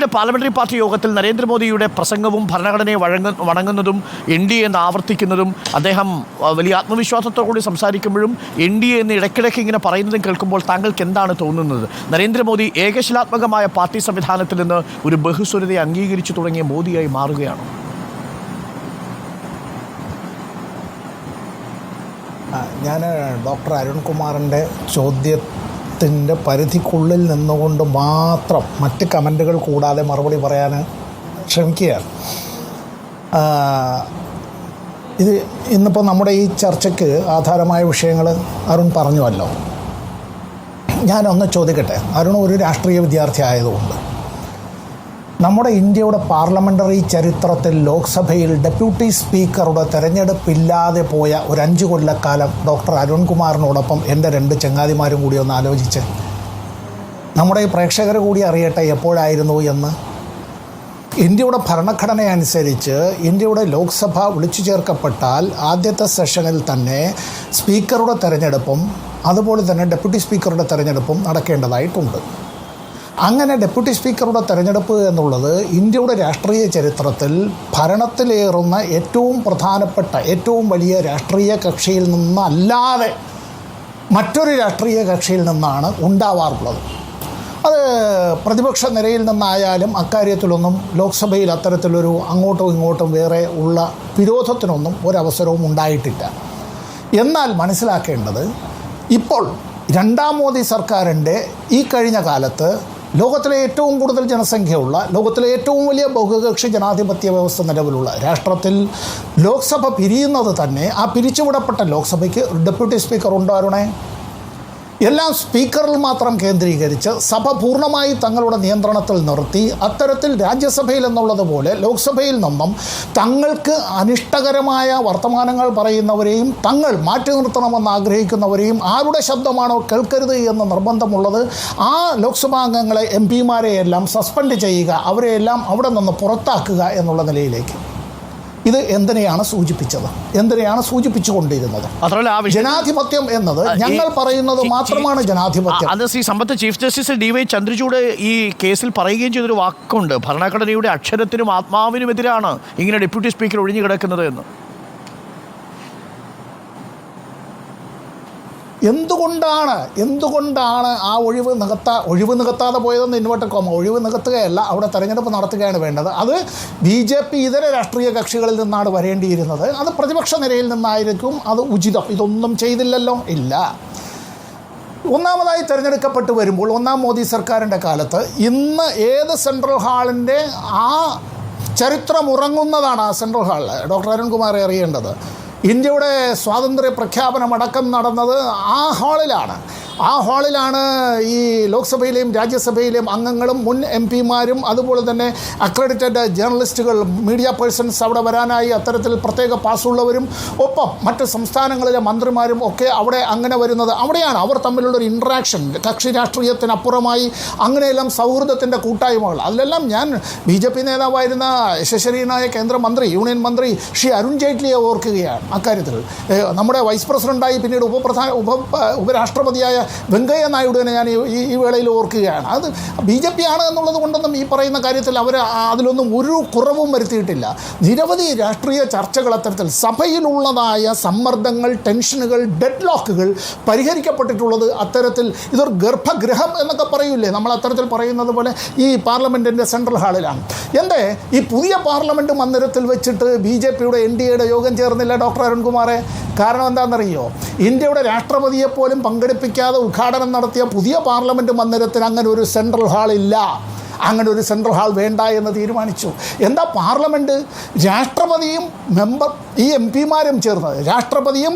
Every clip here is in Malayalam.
NDAയുടെ പാർലമെന്ററി പാർട്ടി യോഗത്തിൽ നരേന്ദ്രമോദിയുടെ പ്രസംഗവും ഭരണഘടനയെ വണങ്ങുന്നതും NDA എന്ന് ആവർത്തിക്കുന്നതും അദ്ദേഹം വലിയ ആത്മവിശ്വാസത്തോടുകൂടി സംസാരിക്കുമ്പോഴും NDA എന്ന് ഇടയ്ക്കിടയ്ക്ക് ഇങ്ങനെ പറയുന്നതും കേൾക്കുമ്പോൾ താങ്കൾക്ക് എന്താണ് തോന്നുന്നത്? നരേന്ദ്രമോദി ഏകശിലാത്മകമായ പാർട്ടി സംവിധാനത്തിൽ നിന്ന് ഒരു ബഹുസ്വരതയെ അംഗീകരിച്ചു തുടങ്ങിയ മോദിയായി മാറുകയാണോ? ഞാൻ ഡോക്ടർ അരുൺകുമാറിൻ്റെ ചോദ്യത്തിൻ്റെ പരിധിക്കുള്ളിൽ നിന്നുകൊണ്ട് മാത്രം മറ്റ് കമൻറ്റുകൾ കൂടാതെ മറുപടി പറയാൻ ശ്രമിക്കുകയാണ്. ഇത് ഇന്നിപ്പോൾ നമ്മുടെ ഈ ചർച്ചയ്ക്ക് ആധാരമായ വിഷയങ്ങൾ അരുൺ പറഞ്ഞുവല്ലോ. ഞാനൊന്ന് ചോദിക്കട്ടെ, അരുൺ ഒരു രാഷ്ട്രീയ വിദ്യാർത്ഥി ആയതുകൊണ്ട് നമ്മുടെ ഇന്ത്യയുടെ പാർലമെൻ്ററി ചരിത്രത്തിൽ ലോക്സഭയിൽ ഡെപ്യൂട്ടി സ്പീക്കറുടെ തെരഞ്ഞെടുപ്പില്ലാതെ പോയ ഒരു 5 കൊല്ലക്കാലം ഡോക്ടർ അരുൺകുമാറിനോടൊപ്പം എൻ്റെ 2 ചങ്ങാതിമാരും കൂടി ഒന്ന് ആലോചിച്ച് നമ്മുടെ ഈ പ്രേക്ഷകർ കൂടി അറിയട്ടെ എപ്പോഴായിരുന്നു എന്ന്. ഇന്ത്യയുടെ ഭരണഘടന അനുസരിച്ച് ഇന്ത്യയുടെ ലോക്സഭ വിളിച്ചു ചേർക്കപ്പെട്ടാൽ ആദ്യത്തെ സെഷനിൽ തന്നെ സ്പീക്കറുടെ തെരഞ്ഞെടുപ്പും അതുപോലെ തന്നെ ഡെപ്യൂട്ടി സ്പീക്കറുടെ തെരഞ്ഞെടുപ്പും നടക്കേണ്ടതായിട്ടുണ്ട്. അങ്ങനെ ഡെപ്യൂട്ടി സ്പീക്കറുടെ തെരഞ്ഞെടുപ്പ് എന്നുള്ളത് ഇന്ത്യയുടെ രാഷ്ട്രീയ ചരിത്രത്തിൽ ഭരണത്തിലേറുന്ന ഏറ്റവും പ്രധാനപ്പെട്ട ഏറ്റവും വലിയ രാഷ്ട്രീയ കക്ഷിയിൽ നിന്നല്ലാതെ മറ്റൊരു രാഷ്ട്രീയ കക്ഷിയിൽ നിന്നാണ് ഉണ്ടാവാറുള്ളത്. അത് പ്രതിപക്ഷ നിരയിൽ നിന്നായാലും അക്കാര്യത്തിലൊന്നും ലോക്സഭയിൽ അത്തരത്തിലൊരു അങ്ങോട്ടും ഇങ്ങോട്ടും വേറെ ഉള്ള വിരോധത്തിനൊന്നും ഒരവസരവും ഉണ്ടായിട്ടില്ല. എന്നാൽ മനസ്സിലാക്കേണ്ടത്, ഇപ്പോൾ 2ാം മോദി സർക്കാരിൻ്റെ ഈ കഴിഞ്ഞ കാലത്ത് ലോകത്തിലെ ഏറ്റവും കൂടുതൽ ജനസംഖ്യയുള്ള, ലോകത്തിലെ ഏറ്റവും വലിയ ബഹുകക്ഷി ജനാധിപത്യ വ്യവസ്ഥ നിലവിലുള്ള രാഷ്ട്രത്തിൽ ലോക്സഭ പിരിയുന്നത് തന്നെ ആ പിരിച്ചുവിടപ്പെട്ട ലോക്സഭയ്ക്ക് ഡെപ്യൂട്ടി സ്പീക്കർ ഉണ്ടായിരുന്നേ. എല്ലാം സ്പീക്കറിൽ മാത്രം കേന്ദ്രീകരിച്ച് സഭ പൂർണ്ണമായി തങ്ങളുടെ നിയന്ത്രണത്തിൽ നിർത്തി അത്തരത്തിൽ രാജ്യസഭയിൽ എന്നുള്ളതുപോലെ ലോക്സഭയിൽ നിന്നും തങ്ങൾക്ക് അനിഷ്ടകരമായ വർത്തമാനങ്ങൾ പറയുന്നവരെയും തങ്ങൾ മാറ്റി നിർത്തണമെന്ന് ആഗ്രഹിക്കുന്നവരെയും ആരുടെ ശബ്ദമാണോ കേൾക്കരുത് എന്ന് നിർബന്ധമുള്ളത് ആ ലോക്സഭാംഗങ്ങളെ MP-മാരെയെല്ലാം സസ്പെൻഡ് ചെയ്യുക, അവരെയെല്ലാം അവിടെ നിന്ന് പുറത്താക്കുക എന്നുള്ള നിലയിലേക്ക്. ഇത് എന്തിനെയാണ് സൂചിപ്പിച്ചത്? എന്തിനെയാണ് സൂചിപ്പിച്ചുകൊണ്ടിരുന്നത്? ജനാധിപത്യം എന്നത് ഞങ്ങൾ പറയുന്നത് മാത്രമാണ് ജനാധിപത്യം. അത് ശ്രീ സമ്പത്ത് ചീഫ് ജസ്റ്റിസ് DY ചന്ദ്രചൂഡ് ഈ കേസിൽ പറയുകയും ചെയ്തൊരു വാക്കുണ്ട്, ഭരണഘടനയുടെ അക്ഷരത്തിനും ആത്മാവിനുമെതിരാണ് ഇങ്ങനെ ഡെപ്യൂട്ടി സ്പീക്കർ ഒഴിഞ്ഞു കിടക്കുന്നത് എന്ന്. എന്തുകൊണ്ടാണ് ആ ഒഴിവ് നികത്താതെ പോയതെന്ന് ഇൻവെർട്ടഡ് കോമ, ഒഴിവ് നികത്തുകയല്ല, അവിടെ തെരഞ്ഞെടുപ്പ് നടത്തുകയാണ് വേണ്ടത്. അത് BJP ഇതര രാഷ്ട്രീയ കക്ഷികളിൽ നിന്നാണ് വരേണ്ടിയിരുന്നത്. അത് പ്രതിപക്ഷ നിരയിൽ നിന്നായിരിക്കും അത് ഉചിതം. ഇതൊന്നും ചെയ്തില്ലല്ലോ, ഇല്ല. ഒന്നാമതായി തിരഞ്ഞെടുക്കപ്പെട്ട് വരുമ്പോൾ 1ാം മോദി സർക്കാരിൻ്റെ കാലത്ത് ഇന്ന് ഏത് സെൻട്രൽ ഹാളിൻ്റെ ആ ചരിത്രം ഉറങ്ങുന്നതാണ് ആ സെൻട്രൽ ഹാളിൽ. ഡോക്ടർ അരുൺകുമാർ അറിയേണ്ടത്, ഇന്ത്യയുടെ സ്വാതന്ത്ര്യ പ്രഖ്യാപനമടക്കം നടന്നത് ആ ഹാളിലാണ്. ആ ഹാളിലാണ് ഈ ലോക്സഭയിലെയും രാജ്യസഭയിലെയും അംഗങ്ങളും മുൻ MP-മാരും അതുപോലെ തന്നെ അക്രഡിറ്റഡ് ജേർണലിസ്റ്റുകൾ, മീഡിയ പേഴ്സൺസ് അവിടെ വരാനായി അത്തരത്തിൽ പ്രത്യേക പാസ്സുള്ളവരും ഒപ്പം മറ്റ് സംസ്ഥാനങ്ങളിലെ മന്ത്രിമാരും ഒക്കെ അവിടെ അങ്ങനെ വരുന്നത്. അവിടെയാണ് അവർ തമ്മിലുള്ളൊരു ഇൻട്രാക്ഷൻ, കക്ഷി രാഷ്ട്രീയത്തിനപ്പുറമായി അങ്ങനെയെല്ലാം സൗഹൃദത്തിൻ്റെ കൂട്ടായ്മകൾ. അതിലെല്ലാം ഞാൻ BJP നേതാവായിരുന്ന യശസ്വരീനായ കേന്ദ്രമന്ത്രി, യൂണിയൻ മന്ത്രി ശ്രീ അരുൺ ജെയ്റ്റ്ലിയെ ഓർക്കുകയാണ്. അക്കാര്യത്തിൽ നമ്മുടെ വൈസ് പ്രസിഡൻ്റായി പിന്നീട് ഉപരാഷ്ട്രപതിയായ വെങ്കയ്യ നായിഡുവിനെ ഞാൻ ഈ വേളയിൽ ഓർക്കുകയാണ്. അത് BJP ആണ് എന്നുള്ളത് കൊണ്ടൊന്നും ഈ പറയുന്ന കാര്യത്തിൽ അവർ അതിലൊന്നും ഒരു കുറവും വരുത്തിയിട്ടില്ല. നിരവധി രാഷ്ട്രീയ ചർച്ചകൾ അത്തരത്തിൽ സഭയിലുള്ളതായ സമ്മർദ്ദങ്ങൾ, ടെൻഷനുകൾ, ഡെഡ് ലോക്കുകൾ പരിഹരിക്കപ്പെട്ടിട്ടുള്ളത് അത്തരത്തിൽ ഇതൊരു ഗർഭഗൃഹം എന്നൊക്കെ പറയൂലേ നമ്മൾ, അത്തരത്തിൽ പറയുന്നത് പോലെ ഈ പാർലമെൻറ്റിൻ്റെ സെൻട്രൽ ഹാളിലാണ്. എൻ്റെ ഈ പുതിയ പാർലമെൻറ്റ് മന്ദിരത്തിൽ വെച്ചിട്ട് BJPയുടെ NDAയുടെ യോഗം ചേർന്നില്ല ഡോക്ടർ അരുൺകുമാറെ. കാരണം എന്താണെന്നറിയോ? ഇന്ത്യയുടെ രാഷ്ട്രപതിയെപ്പോലും പങ്കെടുപ്പിക്കാതെ ഉദ്ഘാടനം നടത്തിയ പുതിയ പാർലമെൻറ്റ് മന്ദിരത്തിന് അങ്ങനെ ഒരു സെൻട്രൽ ഹാളില്ല. അങ്ങനെ ഒരു സെൻട്രൽ ഹാൾ വേണ്ട എന്ന് തീരുമാനിച്ചു. എന്താ പാർലമെൻറ്റ്? രാഷ്ട്രപതിയും ഈ MP-മാരും ചേർന്നത്, രാഷ്ട്രപതിയും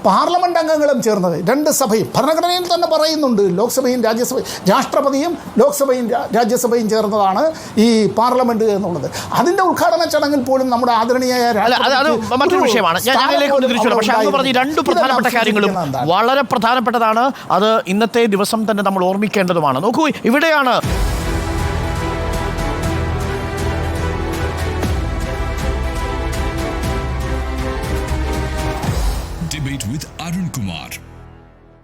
പാർലമെൻറ്റ് അംഗങ്ങളും ചേർന്നത്, 2 സഭയും ഭരണഘടനയിൽ തന്നെ പറയുന്നുണ്ട്, ലോക്സഭയും രാജ്യസഭയും, രാഷ്ട്രപതിയും ലോക്സഭയും രാജ്യസഭയും ചേർന്നതാണ് ഈ പാർലമെൻറ്റ് എന്നുള്ളത്. അതിൻ്റെ ഉദ്ഘാടന ചടങ്ങിൽ പോലും നമ്മുടെ ആദരണീയായ മറ്റൊരു വിഷയമാണ്. ഞാൻ പക്ഷേ അങ്ങ് പറഞ്ഞ 2 പ്രധാനപ്പെട്ട കാര്യങ്ങളും വളരെ പ്രധാനപ്പെട്ടതാണ്. അത് ഇന്നത്തെ ദിവസം തന്നെ നമ്മൾ ഓർമ്മിക്കേണ്ടതുമാണ്. നോക്കൂ, ഇവിടെയാണ്